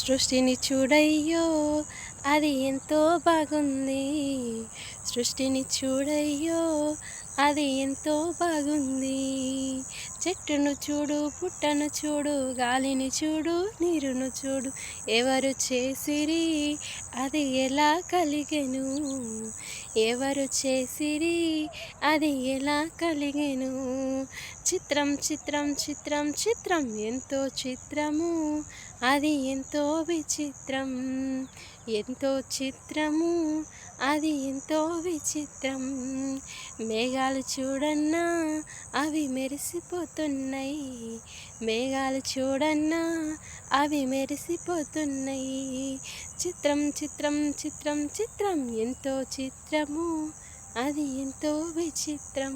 సృష్టిని చూడయ్యో అది ఎంతో బాగుంది. సృష్టిని చూడయ్యో అది ఎంతో బాగుంది. చెట్టును చూడు, పుట్టను చూడు, గాలిని చూడు, నీరును చూడు, ఎవరు చేసిరి అది ఎలా కలిగెను? ఎవరు చేసిరి అది ఎలా కలిగెను? చిత్రం చిత్రం చిత్రం చిత్రం ఎంతో చిత్రము, అది ఎంతో విచిత్రం. ఎంతో చిత్రము, అది ఎంతో విచిత్రం. మేఘాలు చూడన్నా అవి మెరిసిపోతున్నాయి. మేఘాలు చూడన్నా అవి మెరిసిపోతున్నాయి. చిత్రం చిత్రం చిత్రం చిత్రం ఎంతో చిత్రము, అది ఎంతో విచిత్రం.